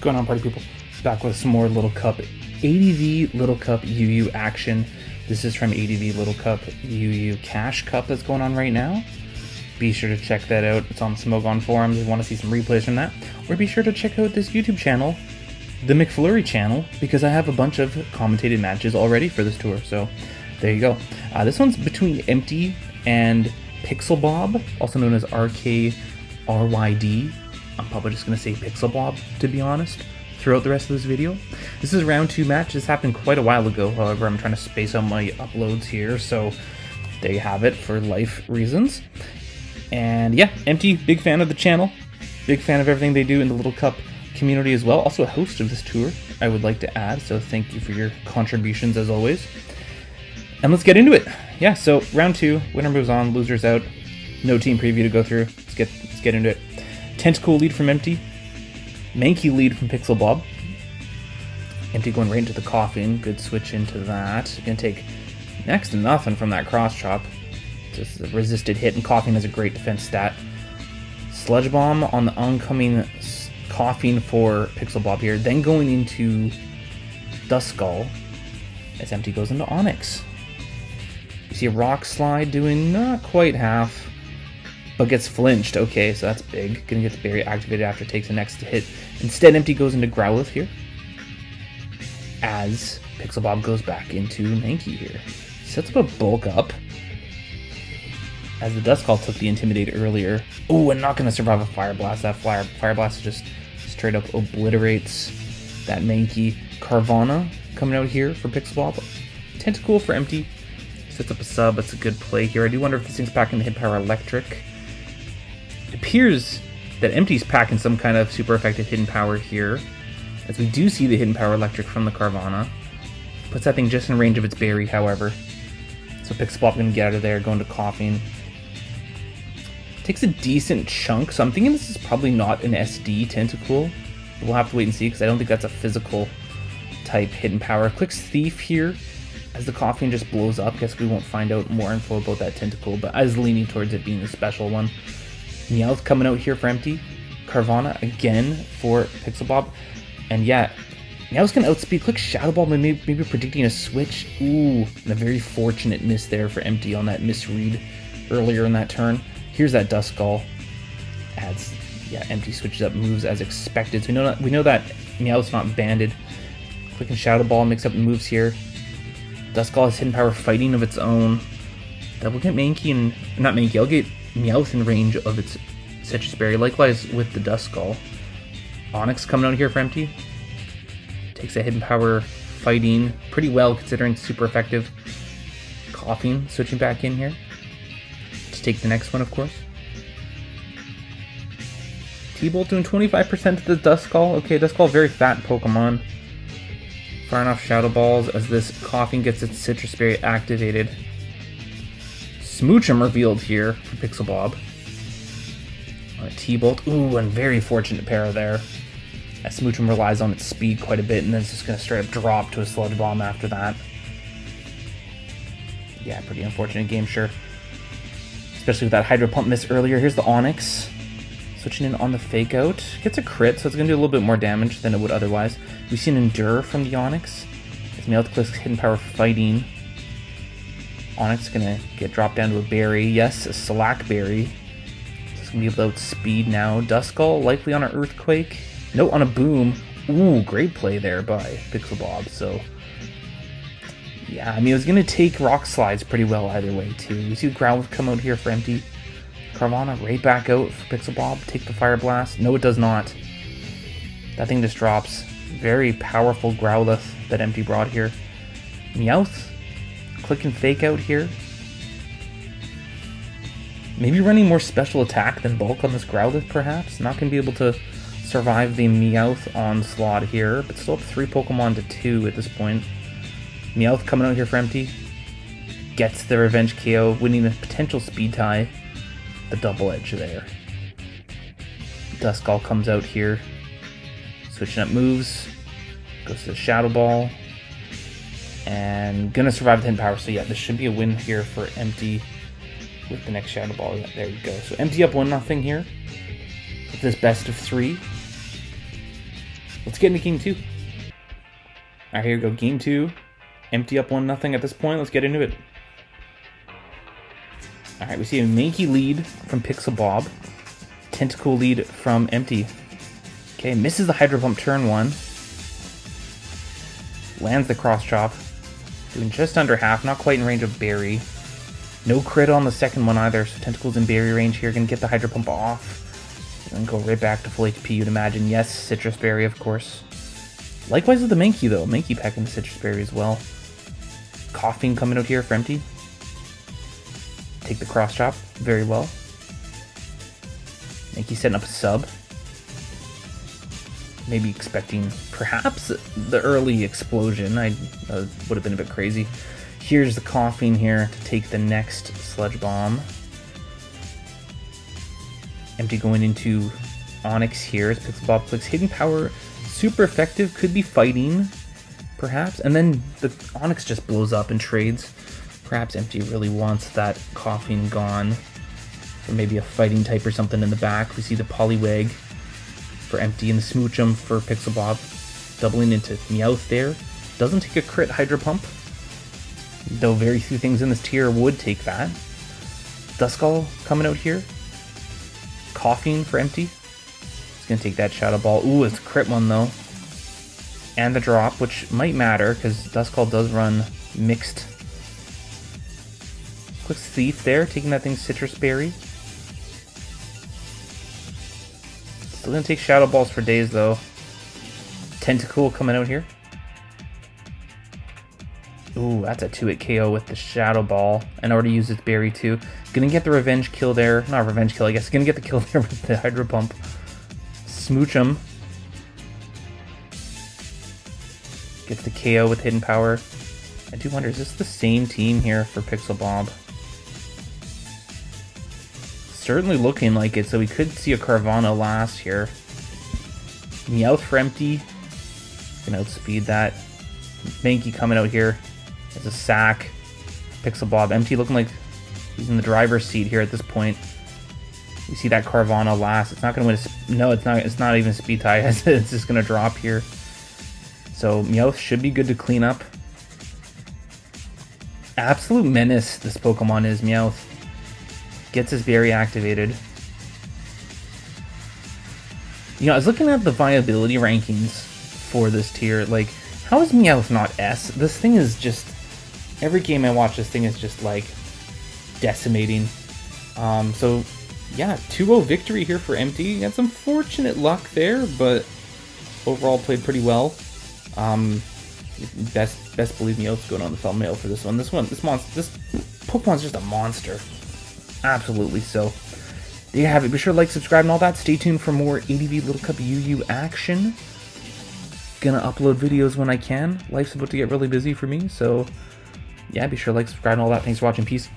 going on, party people? Back with some more Little Cup ADV Little Cup UU action. This is from ADV Little Cup UU Cash Cup that's going on right now. Be sure to check that out. It's on the Smogon forums if you want to see some replays from that. Or be sure to check out this YouTube channel, the McFlurry channel, because I have a bunch of commentated matches already for this tour. So there you go. This one's between Empty and PixelBob, also known as RKRYD. I'm probably just going to say PixelBob, to be honest, throughout the rest of this video. This is round 2 match. This happened quite a while ago. However, I'm trying to space out my uploads here, so there you have it for life reasons. And yeah, Empty, big fan of the channel. Big fan of everything they do in the Little Cup community as well. Also a host of this tour, I would like to add, so thank you for your contributions as always. And let's get into it. Yeah, so round 2, winner moves on, losers out. No team preview to go through. Let's get into it. Tentacle lead from Empty. Mankey lead from PixelBob. Empty going right into the coffin. Good switch into that. Gonna take next to nothing from that cross chop. Just a resisted hit, and Coughing has a great defense stat. Sludge Bomb on the oncoming Coughing for PixelBob here. Then going into Dust Skull as Empty goes into Onyx. You see a Rock Slide doing not quite half, but gets flinched. Okay, so that's big. Gonna get the berry activated after it takes the next hit. Instead, Empty goes into Growlithe here, as PixelBob goes back into Mankey here. Sets up a bulk up, as the Duskull took the Intimidate earlier. Oh, and not gonna survive a Fire Blast. That Fire Blast just straight up obliterates that Mankey. Carvana coming out here for PixelBob. Tentacool for Empty. Sets up a sub. That's a good play here. I do wonder if this thing's packing the Hit Power Electric. It appears that Empty's packing some kind of super effective hidden power here, as we do see the hidden power electric from the Carvana. Puts that thing just in range of its berry, however. So PixelBob gonna get out of there, going to Coughing. Takes a decent chunk, so I'm thinking this is probably not an SD Tentacool. We'll have to wait and see, because I don't think that's a physical type hidden power. Clicks Thief here, as the Coughing just blows up. Guess we won't find out more info about that Tentacool, but I was leaning towards it being a special one. Meowth coming out here for Empty. Carvana again for PixelBob. And yeah, Meowth's gonna outspeed. Click Shadow Ball, maybe predicting a switch. Ooh, and a very fortunate miss there for Empty on that misread earlier in that turn. Here's that Duskull. Adds, yeah, Empty switches up moves as expected. So we know that Meowth's not banded. Clicking Shadow Ball, mix up the moves here. Duskull has hidden power fighting of its own. That will get Mankey and not Mankey. I'll get Meowth in range of its Citrus Berry. Likewise with the Duskull. Onyx coming out here for Empty. Takes a hidden power fighting pretty well considering it's super effective. Coughing switching back in here to take the next one, of course. T-Bolt doing 25% to the Duskull. Okay, Duskull, very fat Pokemon. Firing off Shadow Balls as this Coughing gets its Citrus Berry activated. Smoochum revealed here for PixelBob. A T-Bolt. Ooh, and very fortunate pair there. As Smoochum relies on its speed quite a bit, and then it's just going to straight up drop to a Sludge Bomb after that. Yeah, pretty unfortunate game, sure. Especially with that Hydro Pump miss earlier. Here's the Onyx. Switching in on the Fake Out. Gets a crit, so it's going to do a little bit more damage than it would otherwise. We see an Endure from the Onyx. As Meowth clicks Hidden Power Fighting. Onyx gonna get dropped down to a berry. Yes, a Slack Berry. It's gonna be able to outspeed now. Duskull likely on an Earthquake. No, on a Boom. Ooh, great play there by PixelBob. So yeah, I mean, it was gonna take Rock Slides pretty well either way too. You see Growlithe come out here for Empty. Carvana right back out for PixelBob. Take the Fire Blast. No, it does not. That thing just drops. Very powerful Growlithe that Empty brought here. Meowth. Click and Fake Out here. Maybe running more special attack than bulk on this Growlithe, perhaps. Not going to be able to survive the Meowth onslaught here, but still up 3 Pokemon to 2 at this point. Meowth coming out here for Empty. Gets the Revenge KO, winning a potential speed tie. The double edge there. Duskull comes out here. Switching up moves. Goes to the Shadow Ball. And gonna survive the hidden power. So yeah, this should be a win here for Empty with the next Shadow Ball. Yeah, there you go. So Empty up 1-0 here with this best of 3. Let's get into game 2. Alright, here we go. Game 2. Empty up 1-0 at this point. Let's get into it. Alright, we see a Mankey lead from PixelBob. Tentacle lead from Empty. Okay, misses the Hydro Pump turn 1. Lands the cross chop. Doing just under half, not quite in range of Berry. No crit on the second one either, so Tentacle's in Berry range here. Gonna get the Hydro Pump off. And go right back to full HP, you'd imagine. Yes, Citrus Berry, of course. Likewise with the Mankey, though. Mankey packing the Citrus Berry as well. Coughing coming out here for Empty. Take the cross chop very well. Mankey setting up a sub. Maybe expecting perhaps the early explosion. I would have been a bit crazy. Here's the coughing here to take the next Sludge Bomb. Empty going into Onyx here as PixelBob clicks Hidden Power. Super effective, could be fighting, perhaps. And then the Onyx just blows up and trades. Perhaps Empty really wants that coughing gone. Or maybe a fighting type or something in the back. We see the Poliwag for Empty and the Smoochum for PixelBob. Doubling into Meowth there. Doesn't take a crit Hydro Pump. Though very few things in this tier would take that. Duskull coming out here. Coughing for Empty. He's going to take that Shadow Ball. Ooh, it's a crit one though. And the drop, which might matter because Duskull does run mixed. Quick Thief there, taking that thing's Citrus Berry. Still going to take Shadow Balls for days though. Tentacle coming out here. Ooh, that's a 2-hit KO with the Shadow Ball. And already used its Berry too. Gonna get the revenge kill there. Not revenge kill, I guess. Gonna get the kill there with the Hydro Pump. Smoochum. Gets the KO with Hidden Power. I do wonder, is this the same team here for PixelBob? Certainly looking like it, so we could see a Carvanha last here. Meowth for Empty. Gonna outspeed that. Mankey coming out here as a sack. PixelBob. Empty looking like he's in the driver's seat here at this point. We see that Carvanha last. It's not going to win. No, it's not. It's not even a speed tie. It's just going to drop here. So Meowth should be good to clean up. Absolute menace this Pokemon is. Meowth gets his Berry activated. You know, I was looking at the viability rankings for this tier. Like, how is Meowth not S? This thing is just... Every game I watch, this thing is just, like, decimating. So, yeah, 2-0 victory here for Empty. Had some fortunate luck there, but overall played pretty well. Best believe Meowth's going on the thumbnail for this one. This Pokemon's just a monster. Absolutely so. There you have it. Be sure to like, subscribe, and all that. Stay tuned for more ADV Little Cup UU action. Gonna upload videos when I can. Life's about to get really busy for me, so yeah, be sure to like, subscribe, and all that. Thanks for watching. Peace.